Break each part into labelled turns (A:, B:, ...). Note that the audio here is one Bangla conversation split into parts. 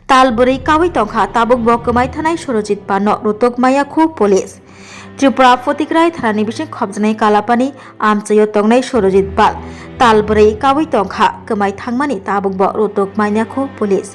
A: तालबुरै कावै तंखा ताबुक बकमाय थानाय सरजित पानो रुतक मायाखु पुलिस त्रिपुरा फतिग्राय थानानि बिसिं खबजनाय कालापानि आमचयो तंनाय सरजित पाल तालबुरै कावै तंखा कमाय थांमानि ताबुक ब रुतक मायाखु पुलिस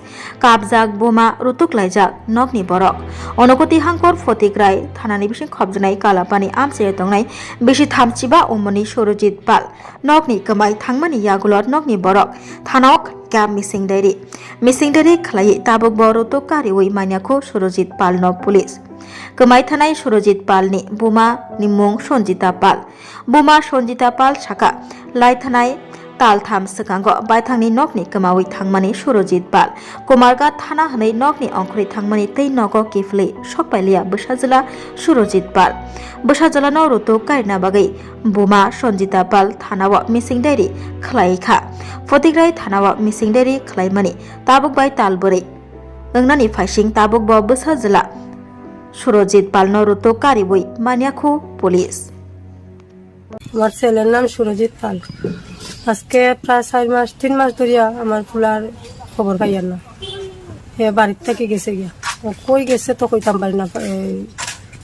A: काबजाक बोमा रुतक लायजाक नगनि बरक अनगति हांकर फतिग्राय थानानि बिसिं खबजनाय कालापानि आमचयो तंनाय बिसि थामचिबा उमनि सरजित पाल नगनि कमाय थांमानि यागुलत नगनि बरक थानक क्या मिसिंडारि खलाई ताबुक बरतो कारिवै मान्याखौ सुरजित पाल न पुलिस कमाय थानाय सुरजित पालनि बुमा निमुं सन्जिता पाल साका लाई थानाय तालथाम सकांग बायथांनि नगनि कमावै थांमानि सुरजित पाल कुमारगा थाना हनै नगनि अंखरि थांमानि तै नग किफलै सकपाइलिया बसाजला सुरजित पाल बसाजला न रुतो कारिना बागै बुमा सन्जिता पाल थानाव मिसिंडारि खलाइखा फतिग्राय थानाव मिसिंडारि खलाइमानि ताबुक बाय तालबुरै ओंनानि फाइसिं ताबुक ब बसाजला সুরজিৎ পাল নরুতো কারিবই মানিয়াখু পুলিশ।
B: আমার ছেলের নাম সুরজিৎ পাল। আজকে প্রায় 3 মাস ধরিয়া আমার ফুলার খবর পাইয়ার না, হে বাড়ির থেকে গেছে গিয়া, কই গেছে তো কইতাম পারি না,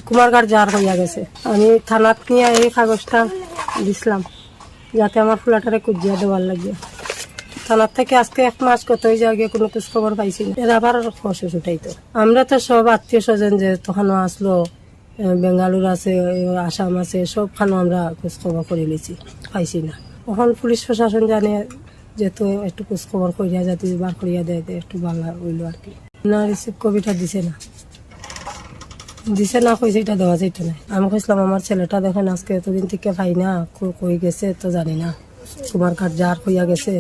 B: কুমারঘাট যার হইয়া গেছে। আমি থানাত নিয়ে এই কাগজটা দিছিলাম যাতে আমার ফুলাটারে কুজিয়া দেওয়ার লাগিয়া। থানার থেকে আজকে 1 মাস কত হয়ে যাওয়া গিয়ে কোনো খোঁজ খবর পাইছি না। এর আবার ফসস উঠাইতো। আমরা তো সব আত্মীয় স্বজন যে তখন আসলো, বেঙ্গালুর আছে, আসাম আছে, সবখানে আমরা খোঁজ খবর করে লিছি, পাইছি না। তখন পুলিশ প্রশাসন জানে যেহেতু একটু খোঁজ খবর করিয়া যাতে বার করিয়া দেয় একটু ভালো হইলো আর কি। না রিসিভ কবিটা দিছে না কইছে এটা দেওয়া যাইতো না। আমি কইছিলাম আমার ছেলেটা দেখেন আজকে এতদিন থেকে পাই না, কই গেছে তো জানি না, কুমারঘাট যার হইয়া গেছে,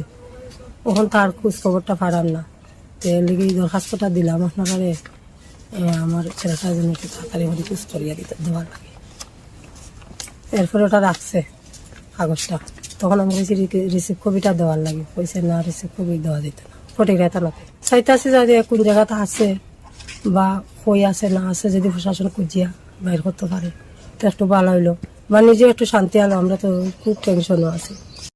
B: তখন তার খোঁজ খবরটা পারাম না, লেগে দরখাস্তটা দিলাম আপনারা আমার ছেলেটা যেন একটু তাড়াতাড়ি আমাদের খোঁজ করিয়া দিতে দেওয়ার লাগে। এরপরে ওটা রাখছে কাগজটা, তখন আমি কইছি রিসিভ কপিটা দেওয়ার লাগে, কইছে না রিসিভ কপি দেওয়া যেত না। ফটিকরা থানাতে চাইতেছি যদি কোন জায়গাতে আছে বা কই আছে না আছে, যদি প্রশাসন খুঁজিয়া বাইর করতে পারে তো একটু ভালো হইলো, বা নিজে একটু শান্তি হলো। আমরা তো খুব টেনশনও আছি।